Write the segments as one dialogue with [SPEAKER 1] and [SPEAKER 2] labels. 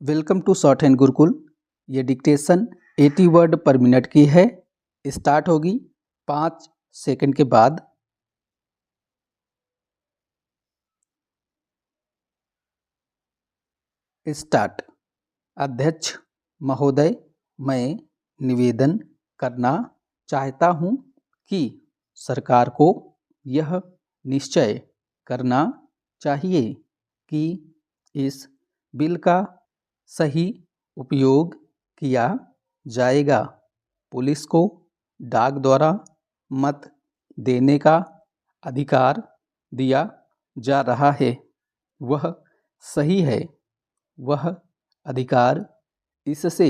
[SPEAKER 1] Welcome to shorthand Gurukul. ये dictation 80 word पर minute की है। स्टार्ट होगी 5 सेकंड के बाद। स्टार्ट। अध्यक्ष महोदय, मैं निवेदन करना चाहता हूँ कि सरकार को यह निश्चय करना चाहिए कि इस बिल का सही उपयोग किया जाएगा। पुलिस को डाक द्वारा मत देने का अधिकार दिया जा रहा है, वह सही है। वह अधिकार इससे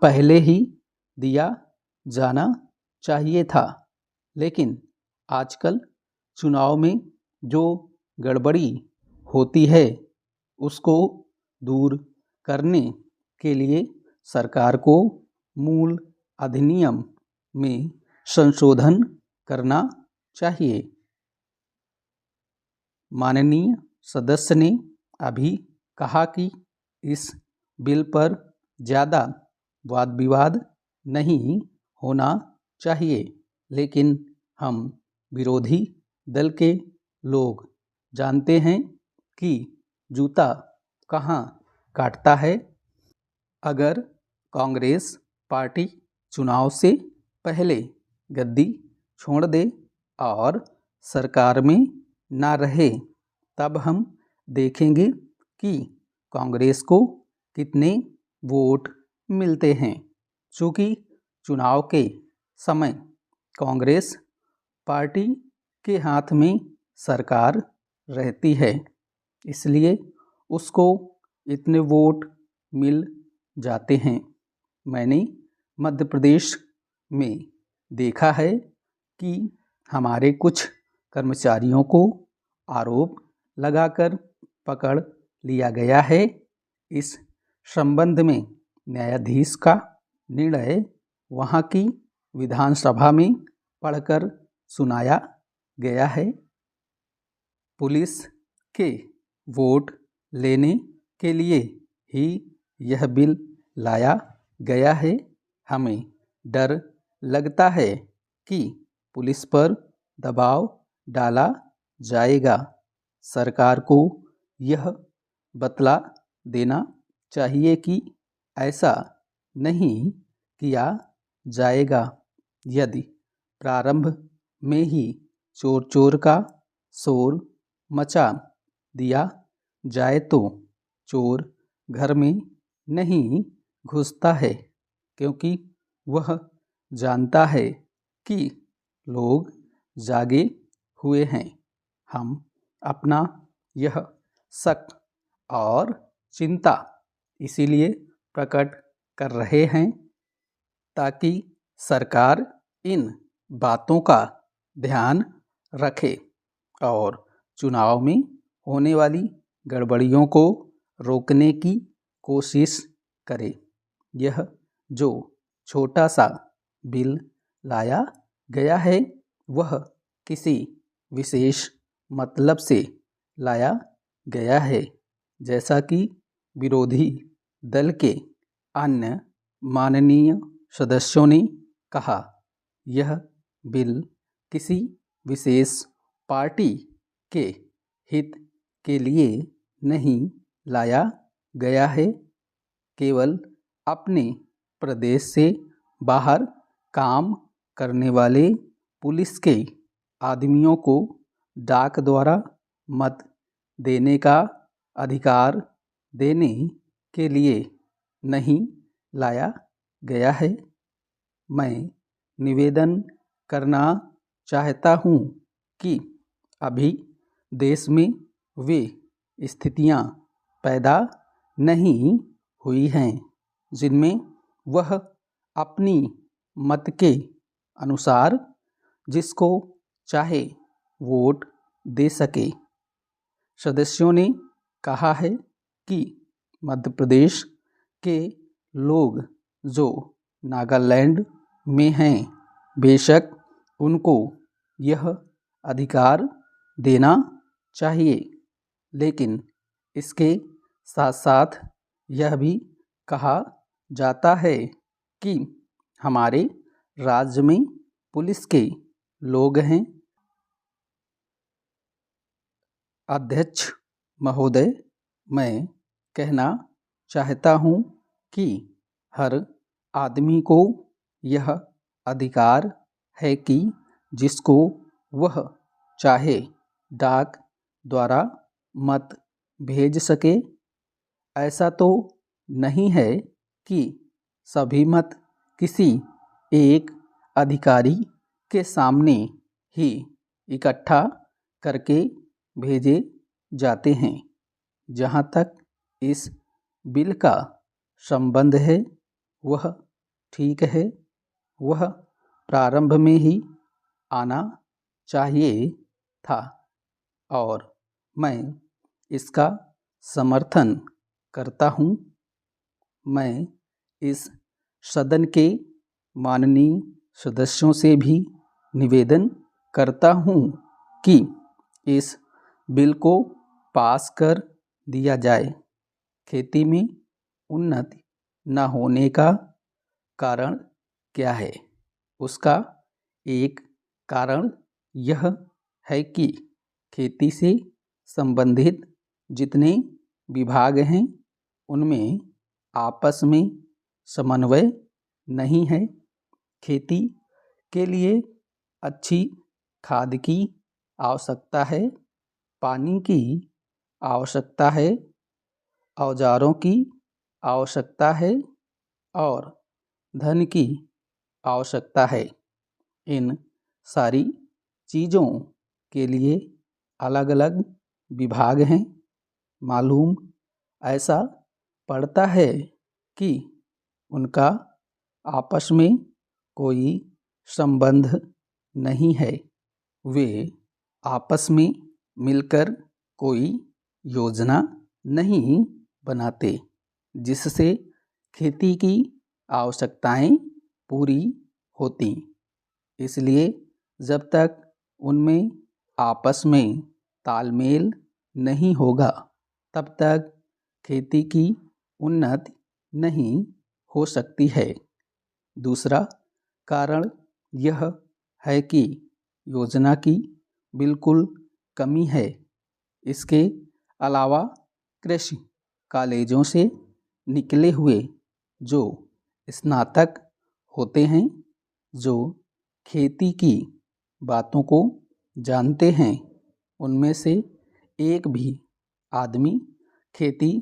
[SPEAKER 1] पहले ही दिया जाना चाहिए था, लेकिन आजकल चुनाव में जो गड़बड़ी होती है उसको दूर करने के लिए सरकार को मूल अधिनियम में संशोधन करना चाहिए। माननीय सदस्य ने अभी कहा कि इस बिल पर ज़्यादा वाद विवाद नहीं होना चाहिए, लेकिन हम विरोधी दल के लोग जानते हैं कि जूता कहाँ काटता है। अगर कांग्रेस पार्टी चुनाव से पहले गद्दी छोड़ दे और सरकार में ना रहे, तब हम देखेंगे कि कांग्रेस को कितने वोट मिलते हैं। चूँकि चुनाव के समय कांग्रेस पार्टी के हाथ में सरकार रहती है, इसलिए उसको इतने वोट मिल जाते हैं। मैंने मध्य प्रदेश में देखा है कि हमारे कुछ कर्मचारियों को आरोप लगाकर पकड़ लिया गया है। इस संबंध में न्यायाधीश का निर्णय वहाँ की विधानसभा में पढ़कर सुनाया गया है। पुलिस के वोट लेने के लिए ही यह बिल लाया गया है। हमें डर लगता है कि पुलिस पर दबाव डाला जाएगा। सरकार को यह बतला देना चाहिए कि ऐसा नहीं किया जाएगा। यदि प्रारंभ में ही चोर चोर का शोर मचा दिया जाए तो चोर घर में नहीं घुसता है, क्योंकि वह जानता है कि लोग जागे हुए हैं। हम अपना यह शक और चिंता इसीलिए प्रकट कर रहे हैं ताकि सरकार इन बातों का ध्यान रखे और चुनाव में होने वाली गड़बड़ियों को रोकने की कोशिश करे। यह जो छोटा सा बिल लाया गया है वह किसी विशेष मतलब से लाया गया है। जैसा कि विरोधी दल के अन्य माननीय सदस्यों ने कहा, यह बिल किसी विशेष पार्टी के हित के लिए नहीं लाया गया है। केवल अपने प्रदेश से बाहर काम करने वाले पुलिस के आदमियों को डाक द्वारा मत देने का अधिकार देने के लिए नहीं लाया गया है। मैं निवेदन करना चाहता हूँ कि अभी देश में वे स्थितियाँ पैदा नहीं हुई हैं जिनमें वह अपनी मत के अनुसार जिसको चाहे वोट दे सके। सदस्यों ने कहा है कि मध्य प्रदेश के लोग जो नागालैंड में हैं, बेशक उनको यह अधिकार देना चाहिए, लेकिन इसके साथ साथ यह भी कहा जाता है कि हमारे राज्य में पुलिस के लोग हैं। अध्यक्ष महोदय, मैं कहना चाहता हूँ कि हर आदमी को यह अधिकार है कि जिसको वह चाहे डाक द्वारा मत भेज सके। ऐसा तो नहीं है कि सभी मत किसी एक अधिकारी के सामने ही इकट्ठा करके भेजे जाते हैं। जहाँ तक इस बिल का संबंध है वह ठीक है, वह प्रारंभ में ही आना चाहिए था और मैं इसका समर्थन करता हूँ। मैं इस सदन के माननीय सदस्यों से भी निवेदन करता हूँ कि इस बिल को पास कर दिया जाए। खेती में उन्नति न होने का कारण क्या है? उसका एक कारण यह है कि खेती से संबंधित जितने विभाग हैं उनमें आपस में समन्वय नहीं है। खेती के लिए अच्छी खाद की आवश्यकता है, पानी की आवश्यकता है, औजारों की आवश्यकता है और धन की आवश्यकता है। इन सारी चीज़ों के लिए अलग अलग विभाग हैं। मालूम ऐसा पड़ता है कि उनका आपस में कोई संबंध नहीं है। वे आपस में मिलकर कोई योजना नहीं बनाते जिससे खेती की आवश्यकताएं पूरी होती। इसलिए जब तक उनमें आपस में तालमेल नहीं होगा तब तक खेती की उन्नति नहीं हो सकती है। दूसरा कारण यह है कि योजना की बिल्कुल कमी है। इसके अलावा कृषि कॉलेजों से निकले हुए जो स्नातक होते हैं, जो खेती की बातों को जानते हैं, उनमें से एक भी आदमी खेती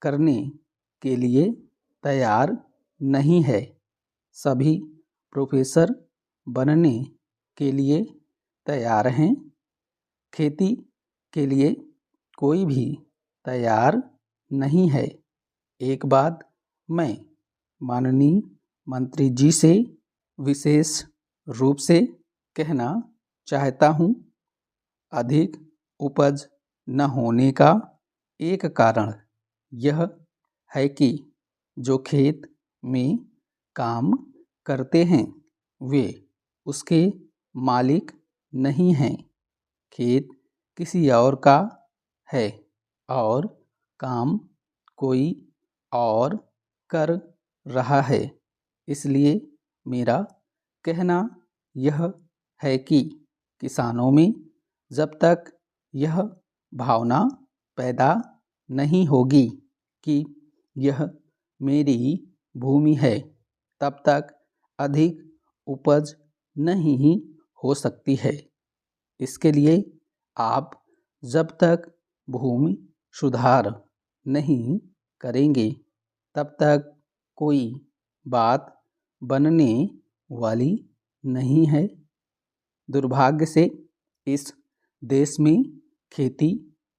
[SPEAKER 1] करने के लिए तैयार नहीं है। सभी प्रोफेसर बनने के लिए तैयार हैं। खेती के लिए कोई भी तैयार नहीं है। एक बात मैं माननीय मंत्री जी से विशेष रूप से कहना चाहता हूँ। अधिक उपज न होने का एक कारण यह है कि जो खेत में काम करते हैं वे उसके मालिक नहीं हैं। खेत किसी और का है और काम कोई और कर रहा है। इसलिए मेरा कहना यह है कि किसानों में जब तक यह भावना पैदा नहीं होगी कि यह मेरी भूमि है, तब तक अधिक उपज नहीं हो सकती है। इसके लिए आप जब तक भूमि सुधार नहीं करेंगे तब तक कोई बात बनने वाली नहीं है। दुर्भाग्य से इस देश में खेती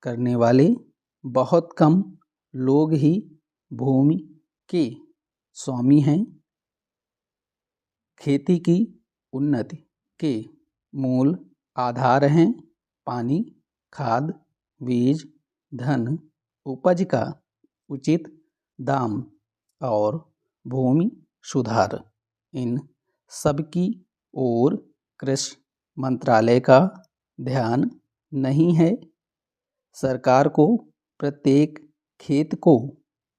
[SPEAKER 1] करने वाले बहुत कम लोग ही भूमि के स्वामी हैं। खेती की उन्नति के मूल आधार हैं पानी, खाद, बीज, धन, उपज का उचित दाम और भूमि सुधार। इन सब की ओर कृषि मंत्रालय का ध्यान नहीं है। सरकार को प्रत्येक खेत को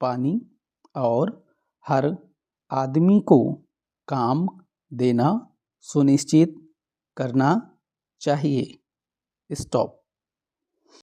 [SPEAKER 1] पानी और हर आदमी को काम देना सुनिश्चित करना चाहिए। स्टॉप।